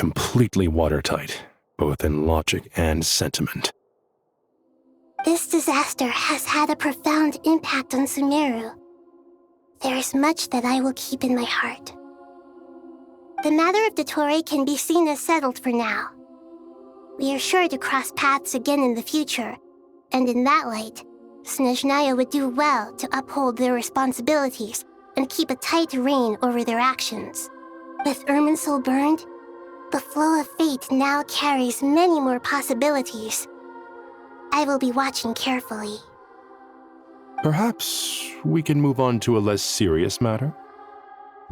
completely watertight, both in logic and sentiment. This disaster has had a profound impact on Sumeru. There is much that I will keep in my heart. The matter of Dottore can be seen as settled for now. We are sure to cross paths again in the future, and in that light, Snezhnaya would do well to uphold their responsibilities and keep a tight rein over their actions. With Irminsul burned, the flow of fate now carries many more possibilities. I will be watching carefully. Perhaps we can move on to a less serious matter?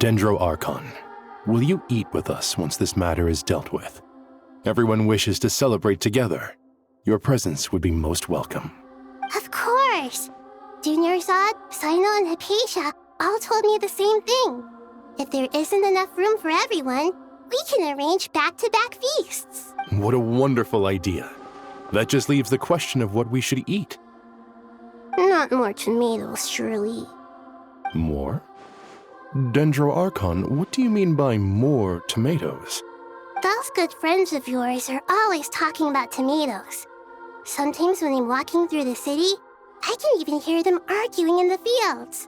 Dendro Archon, will you eat with us once this matter is dealt with? Everyone wishes to celebrate together. Your presence would be most welcome. Of course! Junior Zod, Sino, and Hypatia all told me the same thing. If there isn't enough room for everyone, we can arrange back-to-back feasts. What a wonderful idea. That just leaves the question of what we should eat. Not more tomatoes, surely. More? Dendro Archon, what do you mean by more tomatoes? Those good friends of yours are always talking about tomatoes. Sometimes when I'm walking through the city, I can even hear them arguing in the fields.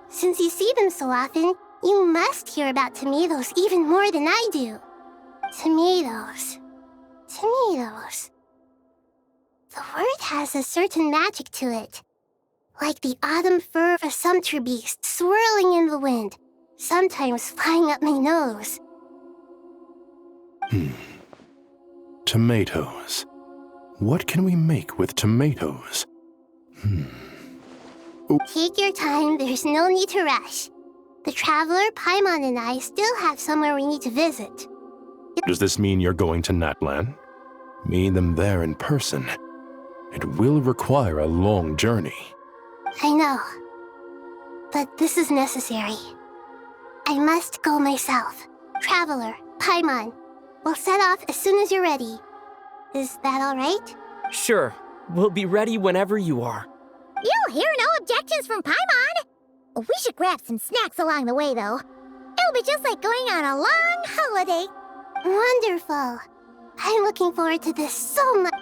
Since you see them so often, you must hear about tomatoes even more than I do. Tomatoes. Tomatoes. The word has a certain magic to it. Like the autumn fur of a sumpter beast swirling in the wind, sometimes flying up my nose. Tomatoes. What can we make with tomatoes? Take your time, there's no need to rush. The traveler, Paimon, and I still have somewhere we need to visit. Does this mean you're going to Natlan? Meeting them there in person. It will require a long journey. I know. But this is necessary. I must go myself. Traveler, Paimon, we'll set off as soon as you're ready. Is that all right? Sure. We'll be ready whenever you are. You'll hear no objections from Paimon. We should grab some snacks along the way, though. It'll be just like going on a long holiday. Wonderful. I'm looking forward to this so much.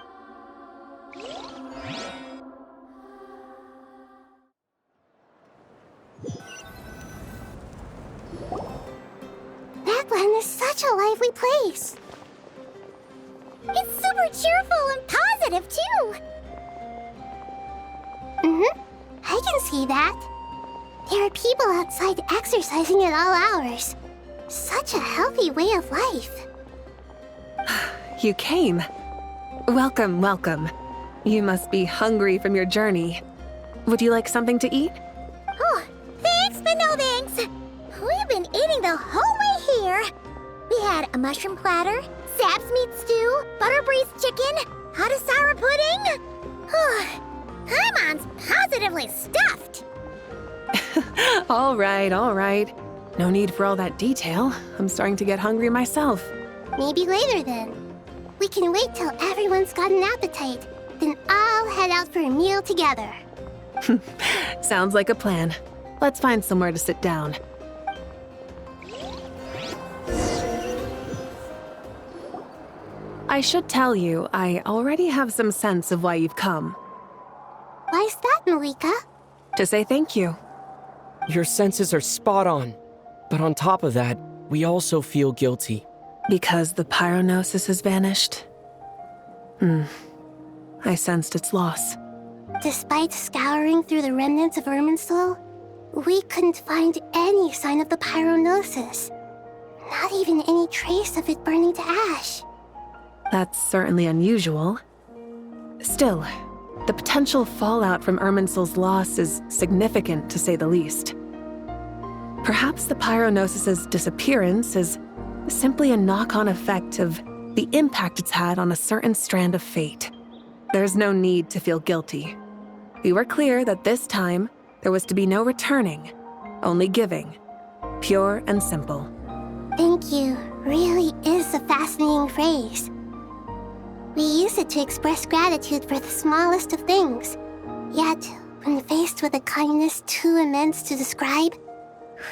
Natlan is such a lively place. It's super cheerful and positive, too. I can see that. There are people outside exercising at all hours. Such a healthy way of life. You came. Welcome, welcome. You must be hungry from your journey. Would you like something to eat? Oh, thanks, but no thanks. We've been eating the whole way here. We had a mushroom platter, Sab's meat stew, butter braised chicken, Hadasara pudding. Paimon's positively stuffed. All right, all right. No need for all that detail. I'm starting to get hungry myself. Maybe later then. We can wait till everyone's got an appetite, then all head out for a meal together. Sounds like a plan. Let's find somewhere to sit down. I should tell you, I already have some sense of why you've come. Why's that, Malika? To say thank you. Your senses are spot on. But on top of that, we also feel guilty. Because the pyronosis has vanished? I sensed its loss. Despite scouring through the remnants of Irminsul, we couldn't find any sign of the pyronosis. Not even any trace of it burning to ash. That's certainly unusual. Still, the potential fallout from Irminsul's loss is significant, to say the least. Perhaps the pyronosis's disappearance is simply a knock-on effect of the impact it's had on a certain strand of fate. There's no need to feel guilty. We were clear that this time, there was to be no returning, only giving. Pure and simple. Thank you really is a fascinating phrase. We use it to express gratitude for the smallest of things. Yet, when faced with a kindness too immense to describe,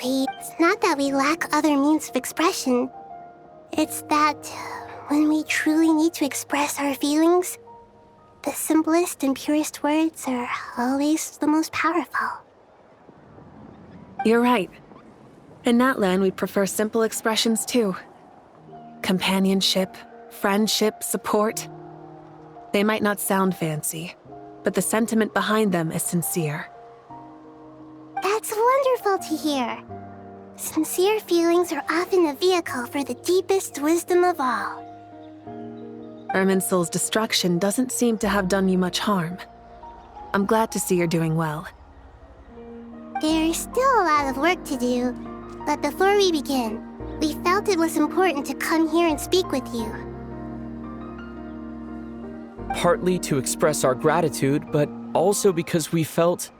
it's not that we lack other means of expression. It's that when we truly need to express our feelings, the simplest and purest words are always the most powerful. You're right. In that land, we prefer simple expressions too. Companionship, friendship, support. They might not sound fancy, but the sentiment behind them is sincere. That's wonderful to hear. Sincere feelings are often a vehicle for the deepest wisdom of all. Irminsul's destruction doesn't seem to have done you much harm. I'm glad to see you're doing well. There's still a lot of work to do, but before we begin, we felt it was important to come here and speak with you. Partly to express our gratitude, but also because we felt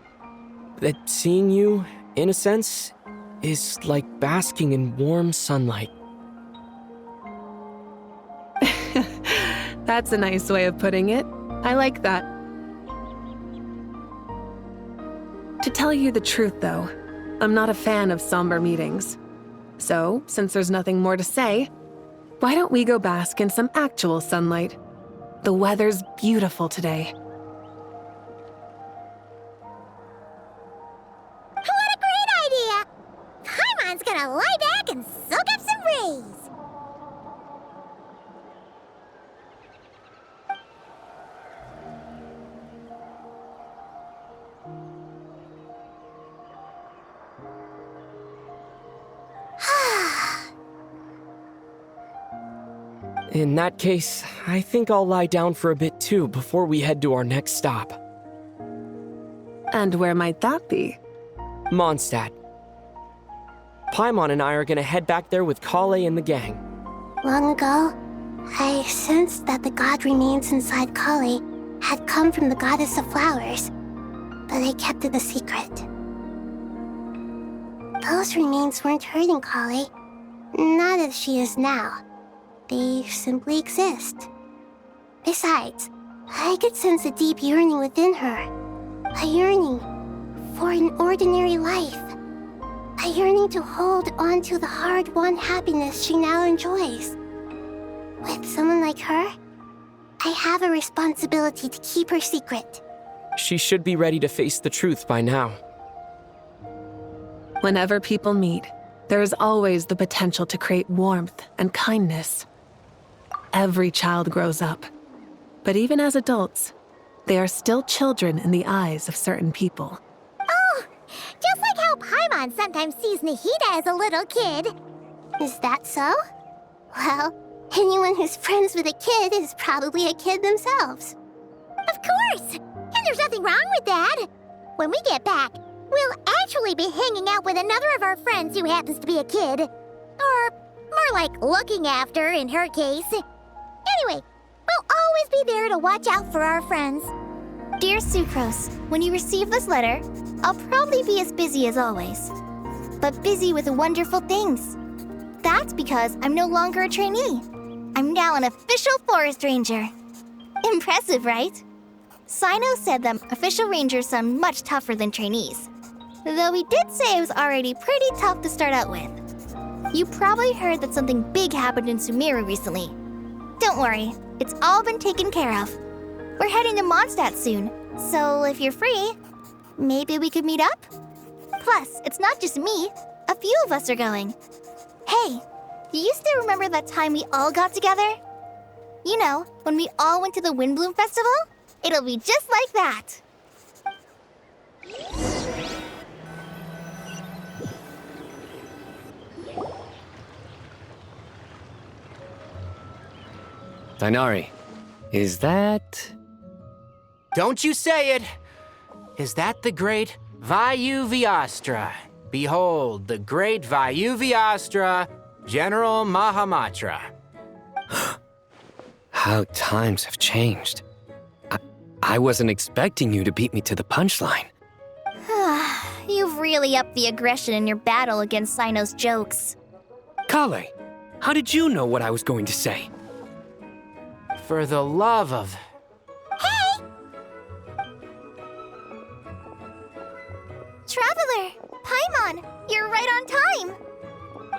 that seeing you, in a sense, is like basking in warm sunlight. That's a nice way of putting it. I like that. To tell you the truth, though, I'm not a fan of somber meetings. So, since there's nothing more to say, why don't we go bask in some actual sunlight? The weather's beautiful today. What a great idea! Paimon's gonna lie back and soak up some rays. In that case, I think I'll lie down for a bit too before we head to our next stop. And where might that be? Mondstadt. Paimon and I are gonna head back there with Kale and the gang. Long ago, I sensed that the god remains inside Kali had come from the goddess of flowers, but I kept it a secret. Those remains weren't hurting Kali, not as she is now. They simply exist. Besides, I could sense a deep yearning within her. A yearning for an ordinary life. A yearning to hold on to the hard-won happiness she now enjoys. With someone like her, I have a responsibility to keep her secret. She should be ready to face the truth by now. Whenever people meet, there is always the potential to create warmth and kindness. Every child grows up, but even as adults, they are still children in the eyes of certain people. Oh, just like how Paimon sometimes sees Nahida as a little kid. Is that so? Well, anyone who's friends with a kid is probably a kid themselves. Of course! And there's nothing wrong with that. When we get back, we'll actually be hanging out with another of our friends who happens to be a kid. Or more like looking after, in her case. Anyway, we'll always be there to watch out for our friends. Dear Sucrose, when you receive this letter, I'll probably be as busy as always. But busy with wonderful things. That's because I'm no longer a trainee. I'm now an official forest ranger. Impressive, right? Sino said that official rangers sound much tougher than trainees. Though he did say it was already pretty tough to start out with. You probably heard that something big happened in Sumeru recently. Don't worry, it's all been taken care of. We're heading to Mondstadt soon, so if you're free, maybe we could meet up? Plus, it's not just me. A few of us are going. Hey, do you still remember that time we all got together? You know, when we all went to the Windbloom Festival? It'll be just like that. Dainari, is that... Don't you say it! Is that the great Vayu-Vyastra? Behold, the great Vayu-Vyastra, General Mahamatra. How times have changed. I wasn't expecting you to beat me to the punchline. You've really upped the aggression in your battle against Sino's jokes. Kale, how did you know what I was going to say? For the love of... Hey! Traveler! Paimon! You're right on time!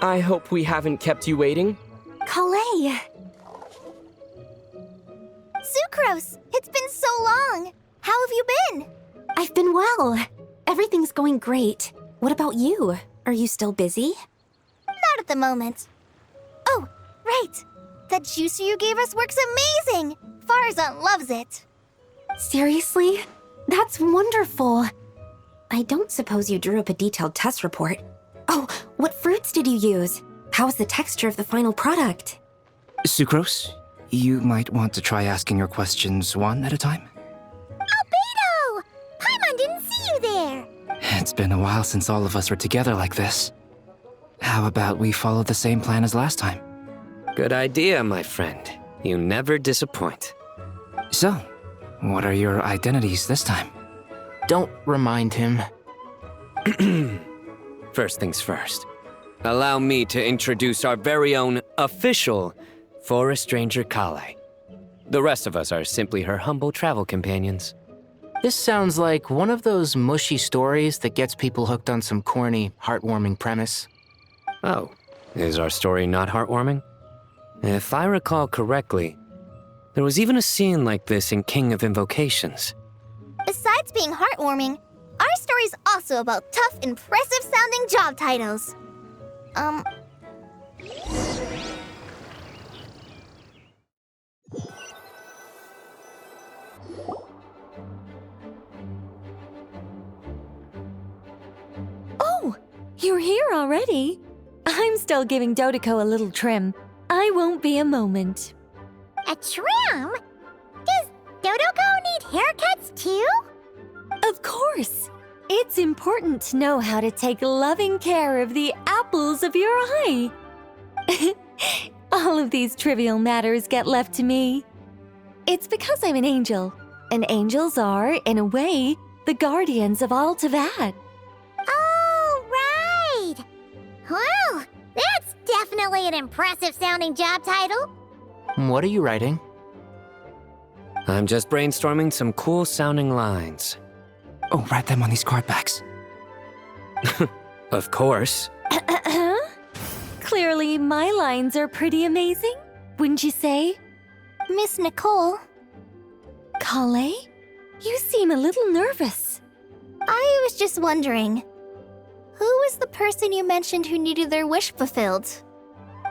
I hope we haven't kept you waiting. Calais! Sucrose, it's been so long. How have you been? I've been well. Everything's going great. What about you? Are you still busy? Not at the moment. Oh, right. That juicer you gave us works amazing. Farzan loves it. Seriously? That's wonderful. I don't suppose you drew up a detailed test report. Oh, what fruits did you use? How's the texture of the final product? Sucrose, you might want to try asking your questions one at a time. Albedo! Paimon didn't see you there. It's been a while since all of us were together like this. How about we follow the same plan as last time? Good idea, my friend. You never disappoint. So, what are your identities this time? Don't remind him. First things first. Allow me to introduce our very own official Forest Ranger Kale. The rest of us are simply her humble travel companions. This sounds like one of those mushy stories that gets people hooked on some corny, heartwarming premise. Oh, is our story not heartwarming? If I recall correctly, there was even a scene like this in King of Invocations. Besides being heartwarming, our story's also about tough, impressive-sounding job titles. Oh, you're here already? I'm still giving Dodeko a little trim. I won't be a moment. A trim? Does Dodoko need haircuts too? Of course. It's important to know how to take loving care of the apples of your eye. All of these trivial matters get left to me. It's because I'm an angel, and angels are, in a way, the guardians of all Tavad. Oh, right! Well, that's definitely an impressive-sounding job title. What are you writing? I'm just brainstorming some cool-sounding lines. Oh, write them on these card backs. Of course. Clearly, my lines are pretty amazing, wouldn't you say? Miss Nicole, Kale? You seem a little nervous. I was just wondering, who was the person you mentioned who needed their wish fulfilled?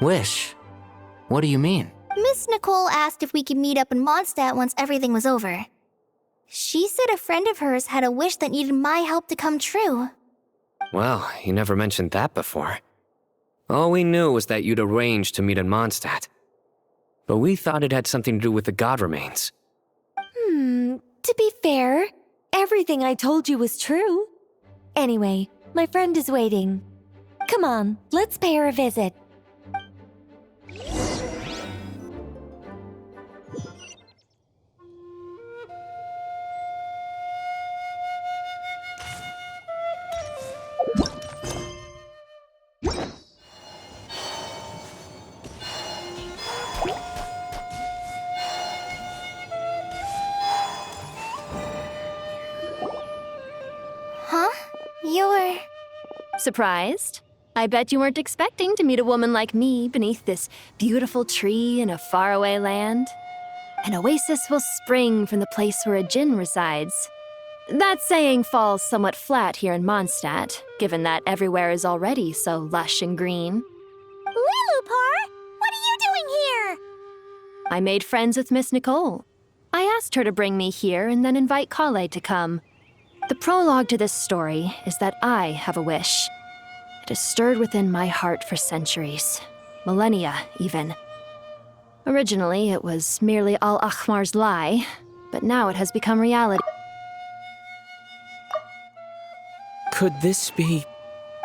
Wish? What do you mean? Miss Nicole asked if we could meet up in Mondstadt once everything was over. She said a friend of hers had a wish that needed my help to come true. Well, you never mentioned that before. All we knew was that you'd arranged to meet in Mondstadt. But we thought it had something to do with the god remains. To be fair, everything I told you was true. Anyway, my friend is waiting. Come on, let's pay her a visit. Huh? You're... Surprised? I bet you weren't expecting to meet a woman like me beneath this beautiful tree in a faraway land. An oasis will spring from the place where a djinn resides. That saying falls somewhat flat here in Mondstadt, given that everywhere is already so lush and green. Lilupar, what are you doing here? I made friends with Miss Nicole. I asked her to bring me here and then invite Kale to come. The prologue to this story is that I have a wish. It has stirred within my heart for centuries, millennia even. Originally, it was merely Al-Ahmar's lie, but now it has become reality. Could this be...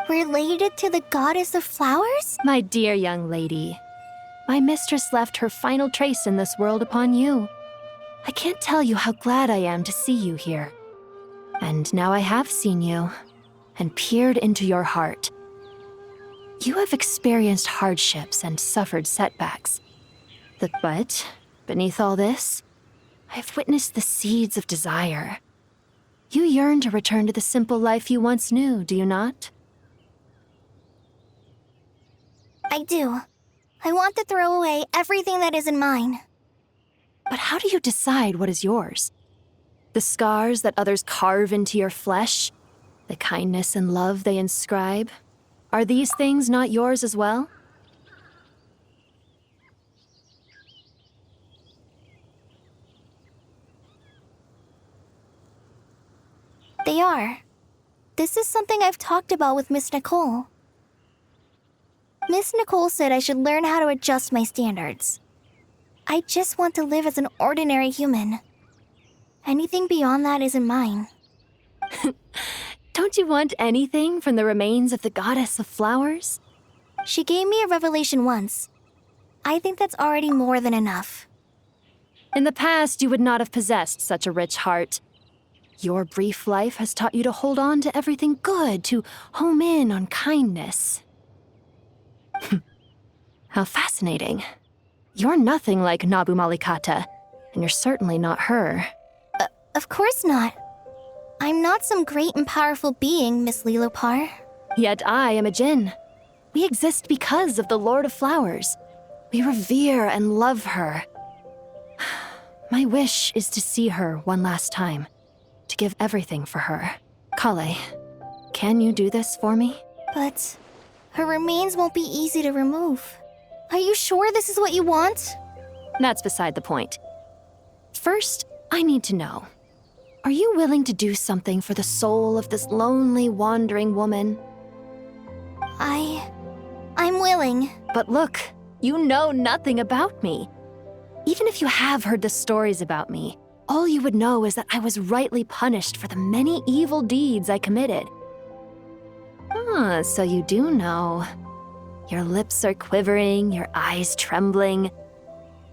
related to the goddess of flowers? My dear young lady, my mistress left her final trace in this world upon you. I can't tell you how glad I am to see you here. And now I have seen you, and peered into your heart. You have experienced hardships and suffered setbacks. But beneath all this, I've witnessed the seeds of desire. You yearn to return to the simple life you once knew, do you not? I do. I want to throw away everything that isn't mine. But how do you decide what is yours? The scars that others carve into your flesh? The kindness and love they inscribe? Are these things not yours as well? They are. This is something I've talked about with Miss Nicole. Miss Nicole said I should learn how to adjust my standards. I just want to live as an ordinary human. Anything beyond that isn't mine. Don't you want anything from the remains of the goddess of flowers? She gave me a revelation once. I think that's already more than enough. In the past, you would not have possessed such a rich heart. Your brief life has taught you to hold on to everything good, to home in on kindness. How fascinating. You're nothing like Nabu Malikata, and you're certainly not her. Of course not. I'm not some great and powerful being, Miss Lilopar. Yet I am a Jinn. We exist because of the Lord of Flowers. We revere and love her. My wish is to see her one last time, to give everything for her. Kale, can you do this for me? But her remains won't be easy to remove. Are you sure this is what you want? That's beside the point. First, I need to know. Are you willing to do something for the soul of this lonely, wandering woman? I'm willing. But look, you know nothing about me. Even if you have heard the stories about me, all you would know is that I was rightly punished for the many evil deeds I committed. Ah, so you do know. Your lips are quivering, your eyes trembling,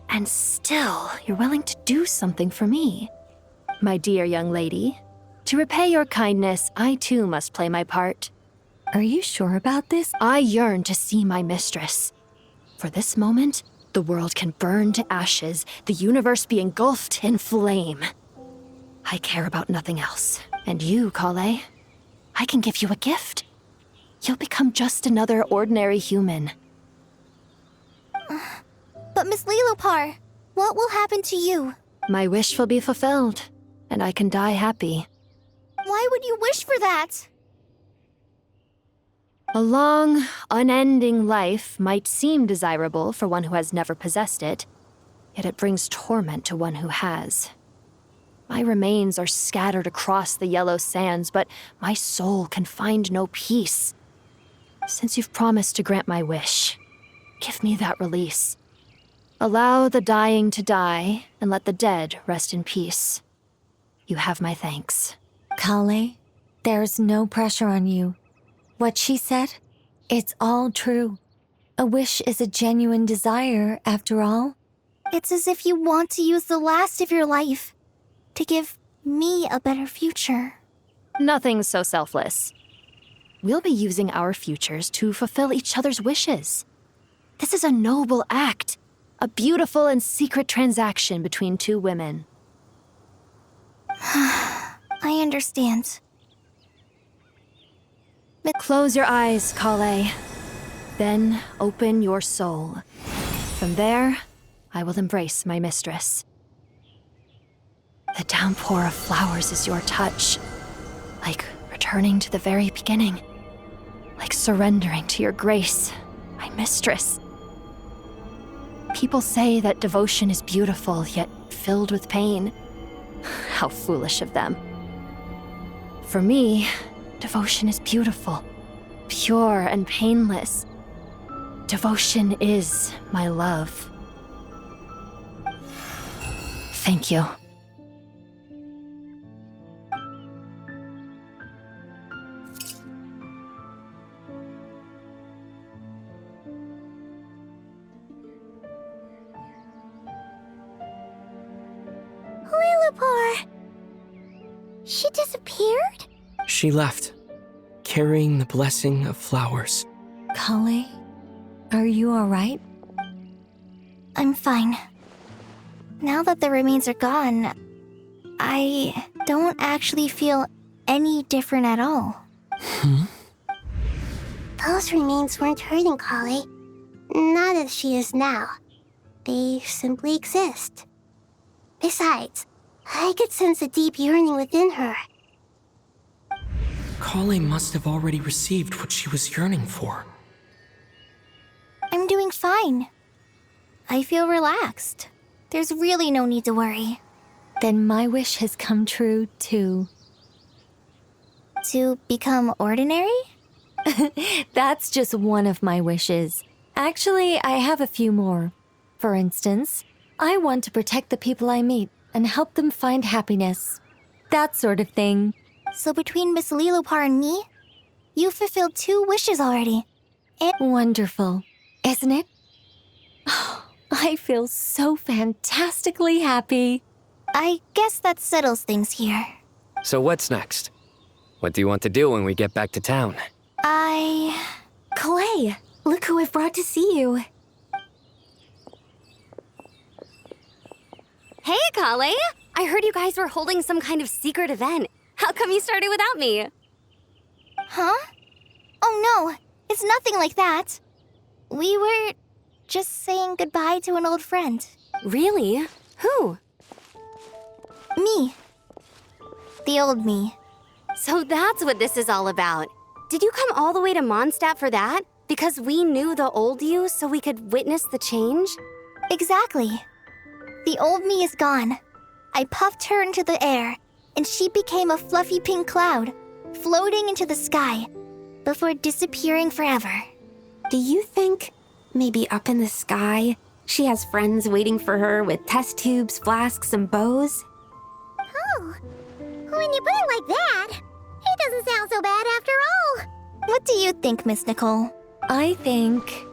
and still you're willing to do something for me. My dear young lady, to repay your kindness, I too must play my part. Are you sure about this? I yearn to see my mistress. For this moment, the world can burn to ashes, the universe be engulfed in flame. I care about nothing else. And you, Kale, I can give you a gift. You'll become just another ordinary human. But Miss Lilopar, what will happen to you? My wish will be fulfilled, and I can die happy. Why would you wish for that? A long, unending life might seem desirable for one who has never possessed it, yet it brings torment to one who has. My remains are scattered across the yellow sands, but my soul can find no peace. Since you've promised to grant my wish, give me that release. Allow the dying to die, and let the dead rest in peace. You have my thanks. Kale, there's no pressure on you. What she said, it's all true. A wish is a genuine desire, after all. It's as if you want to use the last of your life to give me a better future. Nothing so selfless. We'll be using our futures to fulfill each other's wishes. This is a noble act, a beautiful and secret transaction between two women. I understand. Close your eyes, Kale. Then open your soul. From there, I will embrace my mistress. The downpour of flowers is your touch, like returning to the very beginning, like surrendering to your grace, my mistress. People say that devotion is beautiful, yet filled with pain. How foolish of them. For me, devotion is beautiful, pure and painless. Devotion is my love. Thank you. Lilopar! She disappeared? She left, carrying the blessing of flowers. Kale, are you alright? I'm fine. Now that the remains are gone, I don't actually feel any different at all. Those remains weren't hurting, Kale. Not as she is now. They simply exist. Besides, I could sense a deep yearning within her. Kale must have already received what she was yearning for. I'm doing fine. I feel relaxed. There's really no need to worry. Then my wish has come true, too. To become ordinary? That's just one of my wishes. Actually, I have a few more. For instance, I want to protect the people I meet and help them find happiness. That sort of thing. So between Miss Lilopar and me, you fulfilled 2 wishes already. Wonderful, isn't it? I feel so fantastically happy. I guess that settles things here. So what's next? What do you want to do when we get back to town? Clay, look who I've brought to see you. Hey, Kale! I heard you guys were holding some kind of secret event. How come you started without me? Huh? Oh no, it's nothing like that. We were just saying goodbye to an old friend. Really? Who? Me. The old me. So that's what this is all about. Did you come all the way to Mondstadt for that? Because we knew the old you so we could witness the change? Exactly. The old me is gone. I puffed her into the air, and she became a fluffy pink cloud, floating into the sky, before disappearing forever. Do you think, maybe up in the sky, she has friends waiting for her with test tubes, flasks, and bows? Oh, when you put it like that, it doesn't sound so bad after all. What do you think, Miss Nicole? I think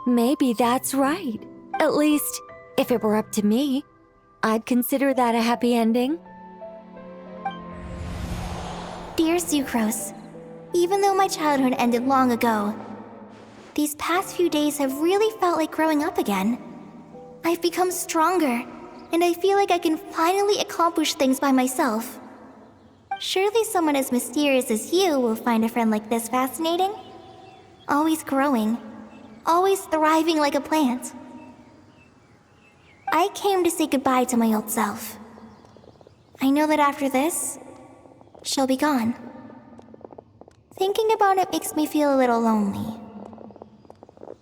maybe that's right. At least, if it were up to me, I'd consider that a happy ending. Dear Sucrose, even though my childhood ended long ago, these past few days have really felt like growing up again. I've become stronger, and I feel like I can finally accomplish things by myself. Surely someone as mysterious as you will find a friend like this fascinating? Always growing, always thriving like a plant. I came to say goodbye to my old self. I know that after this, she'll be gone. Thinking about it makes me feel a little lonely.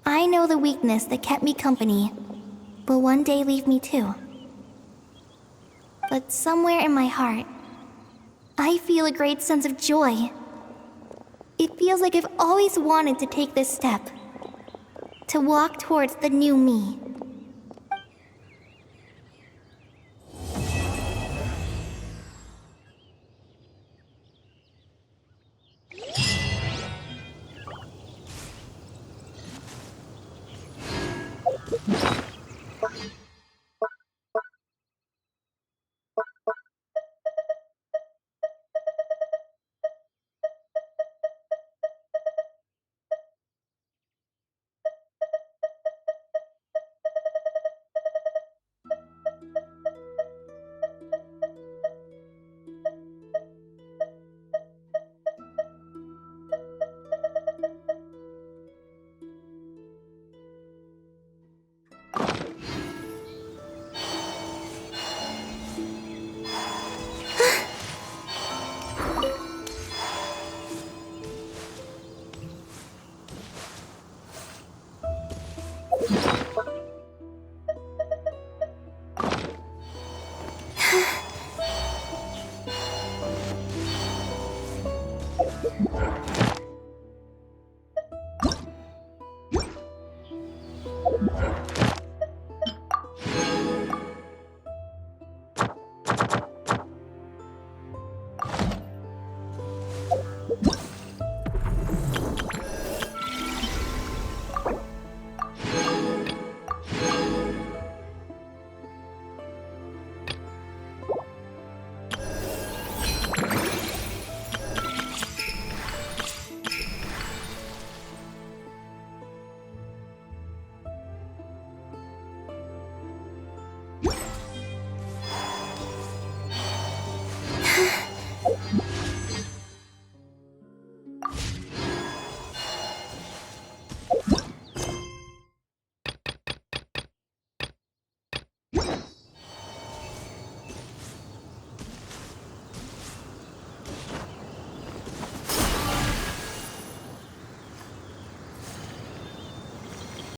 I know the weakness that kept me company will one day leave me too. But somewhere in my heart, I feel a great sense of joy. It feels like I've always wanted to take this step, to walk towards the new me.